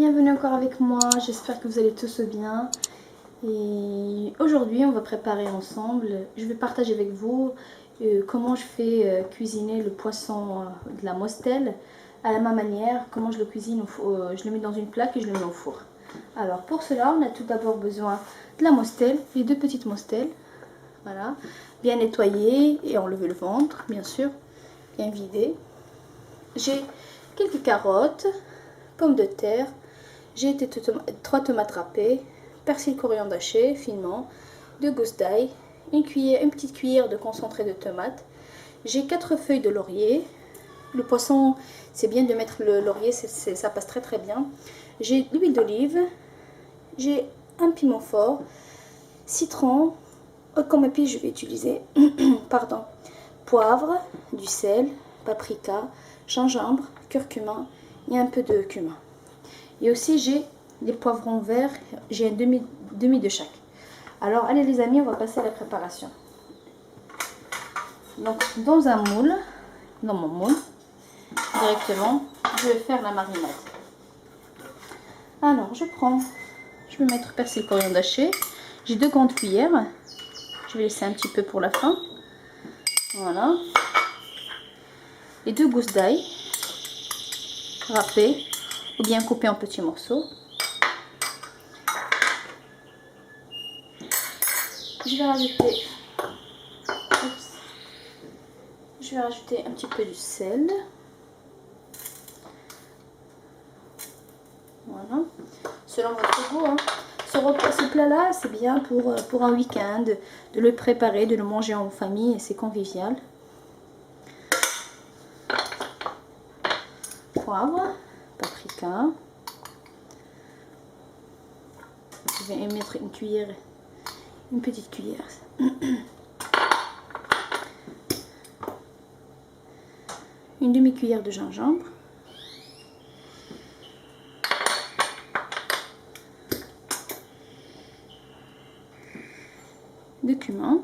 bienvenue encore avec moi, j'espère que vous allez tous bien. Et aujourd'hui on va préparer ensemble, je vais partager avec vous comment je fais cuisiner le poisson de la Mostelle à ma manière, comment je le cuisine, je le mets dans une plaque et je le mets au four. Alors pour cela on a tout d'abord besoin de la Mostelle, les deux petites Mostelles, voilà, bien nettoyées et enlever le ventre bien sûr, bien vidé. J'ai quelques carottes, pommes de terre, j'ai 3 tomates râpées, persil coriandre haché finement, 2 gousses d'ail, une petite cuillère de concentré de tomate. J'ai 4 feuilles de laurier. Le poisson, c'est bien de mettre le laurier, ça passe très très bien. J'ai l'huile d'olive, j'ai un piment fort, citron, comme épice je vais utiliser, pardon, poivre, du sel, paprika, gingembre, curcuma et un peu de cumin. Et aussi j'ai les poivrons verts, j'ai un demi de chaque. Alors allez les amis, on va passer à la préparation. Donc dans un moule, dans mon moule, directement, je vais faire la marinade. Alors je vais mettre persil coriandre haché. J'ai 2 grandes cuillères. Je vais laisser un petit peu pour la fin. Voilà. Et 2 gousses d'ail râpées ou bien coupées en petits morceaux. Je vais rajouter un petit peu du sel. Voilà. Selon votre goût. Hein. Ce plat-là, c'est bien pour un week-end, de le préparer, de le manger en famille, et c'est convivial. Poivre, paprika. Je vais y mettre une petite cuillère. Une demi-cuillère de gingembre. De cumin.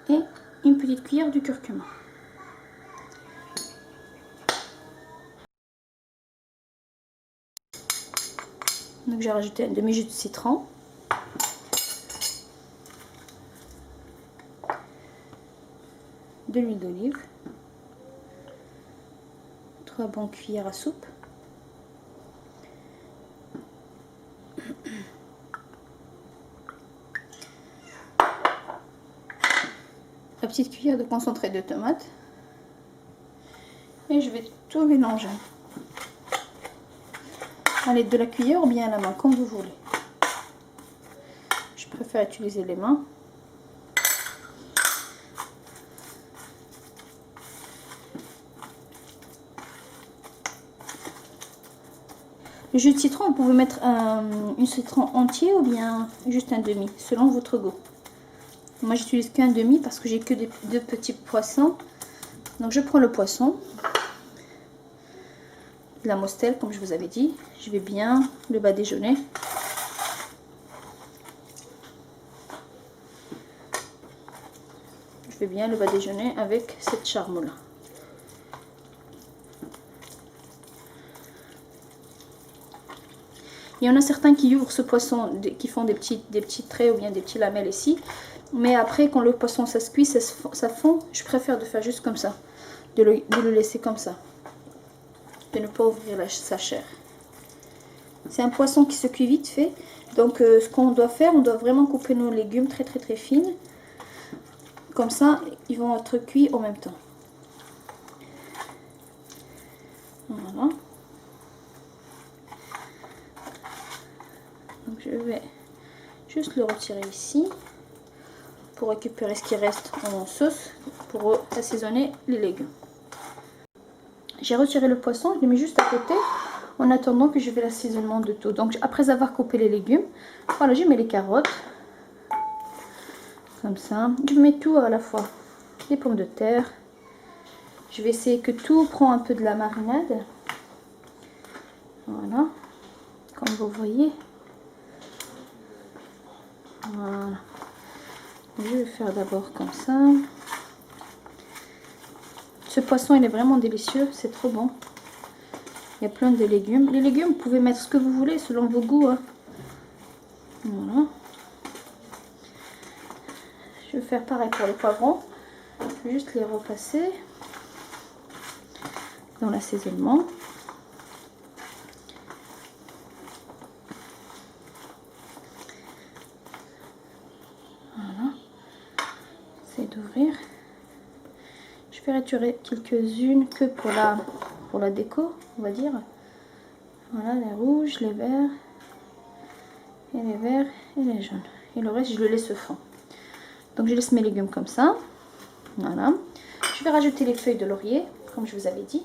Et une petite cuillère de curcuma. Donc j'ai rajouté un demi-jus de citron. De l'huile d'olive. 3 bonnes cuillères à soupe. La petite cuillère de concentré de tomate. Et je vais tout mélanger. À l'aide de la cuillère ou bien à la main, comme vous voulez. Je préfère utiliser les mains. Le jus de citron, vous pouvez mettre un citron entier ou bien juste un demi, selon votre goût. Moi, j'utilise qu'un demi parce que j'ai que deux petits poissons. Donc, je prends le poisson, la Mostelle, comme je vous avais dit. Je vais bien le badigeonner. Je vais bien le badigeonner avec cette charme-là. Il y en a certains qui ouvrent ce poisson, qui font des petits traits ou bien des petits lamelles ici. Mais après, quand le poisson ça se cuit, ça fond. Je préfère de faire juste comme ça. De le laisser comme ça. De ne pas ouvrir sa chair. C'est un poisson qui se cuit vite fait. Donc ce qu'on doit faire, on doit vraiment couper nos légumes très fines. Comme ça, ils vont être cuits en même temps. Voilà. Donc je vais juste le retirer ici pour récupérer ce qui reste en sauce pour assaisonner les légumes. J'ai retiré le poisson, je le mets juste à côté en attendant que je fais l'assaisonnement de tout. Donc après avoir coupé les légumes, voilà, je mets les carottes comme ça. Je mets tout à la fois, les pommes de terre. Je vais essayer que tout prend un peu de la marinade. Voilà, comme vous voyez. Voilà. Je vais faire d'abord comme ça. Ce poisson, il est vraiment délicieux. C'est trop bon. Il y a plein de légumes. Les légumes, vous pouvez mettre ce que vous voulez selon vos goûts. Hein. Voilà. Je vais faire pareil pour les poivrons. Je vais juste les repasser dans l'assaisonnement. Voilà. J'essaie d'ouvrir. Je vais retirer quelques-unes que pour la déco, on va dire. Voilà, les rouges, les verts, et les verts et les jaunes. Et le reste, je le laisse au fond. Donc, je laisse mes légumes comme ça. Voilà. Je vais rajouter les feuilles de laurier, comme je vous avais dit.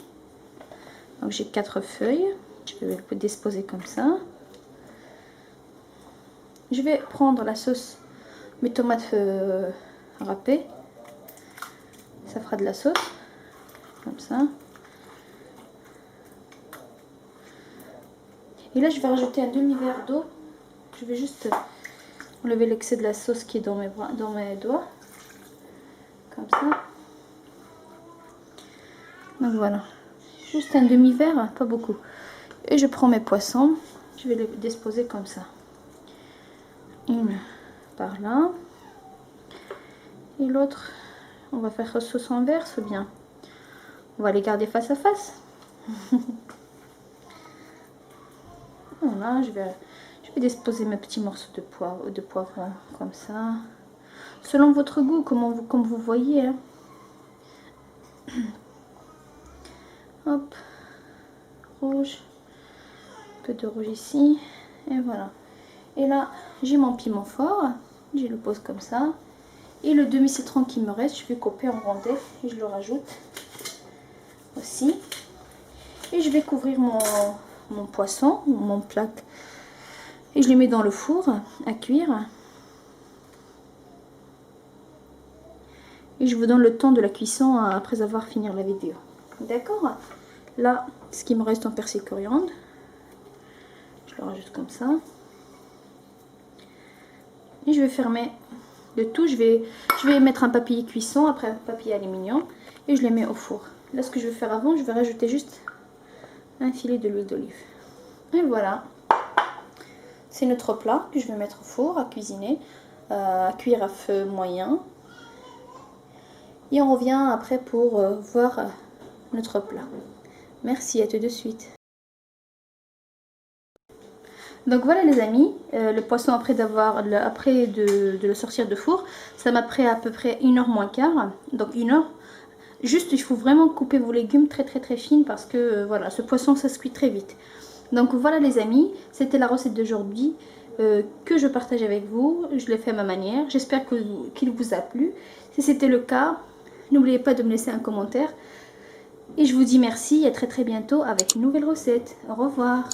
Donc, j'ai 4 feuilles. Je vais les disposer comme ça. Je vais prendre la sauce, mes tomates râpées. Ça fera de la sauce. Comme ça. Et là, je vais rajouter un demi-verre d'eau. Je vais juste enlever l'excès de la sauce qui est dans mes doigts. Comme ça. Donc voilà. Juste un demi-verre, pas beaucoup. Et je prends mes poissons. Je vais les disposer comme ça. Une par là. Et l'autre, on va faire sauce inverse ou bien. On va les garder face à face. Voilà, je vais disposer mes petits morceaux de poivron comme ça. Selon votre goût, comme vous voyez. Hein. Hop, rouge, un peu de rouge ici. Et voilà. Et là, j'ai mon piment fort. Je le pose comme ça. Et le demi-citron qui me reste, je vais couper en rondelles et je le rajoute aussi. Et je vais couvrir mon poisson, mon plat. Et je les mets dans le four à cuire. Et je vous donne le temps de la cuisson après avoir fini la vidéo. D'accord? Là, ce qui me reste en persil coriandre. Je le rajoute comme ça. Et je vais fermer le tout. Je vais mettre un papier cuisson, après un papier aluminium. Et je les mets au four. Là, ce que je vais faire avant, je vais rajouter juste un filet de l'huile d'olive. Et voilà. C'est notre plat que je vais mettre au four à cuisiner, à cuire à feu moyen. Et on revient après pour voir notre plat. Merci, à tout de suite. Donc voilà les amis, le poisson après de le sortir de four, ça m'a pris à peu près 1h moins quart, donc 1 heure. Juste il faut vraiment couper vos légumes très fines parce que voilà, ce poisson ça se cuit très vite. Donc voilà les amis, c'était la recette d'aujourd'hui que je partage avec vous. Je l'ai fait à ma manière, j'espère qu'il vous a plu. Si c'était le cas, n'oubliez pas de me laisser un commentaire. Et je vous dis merci et à très bientôt avec une nouvelle recette. Au revoir.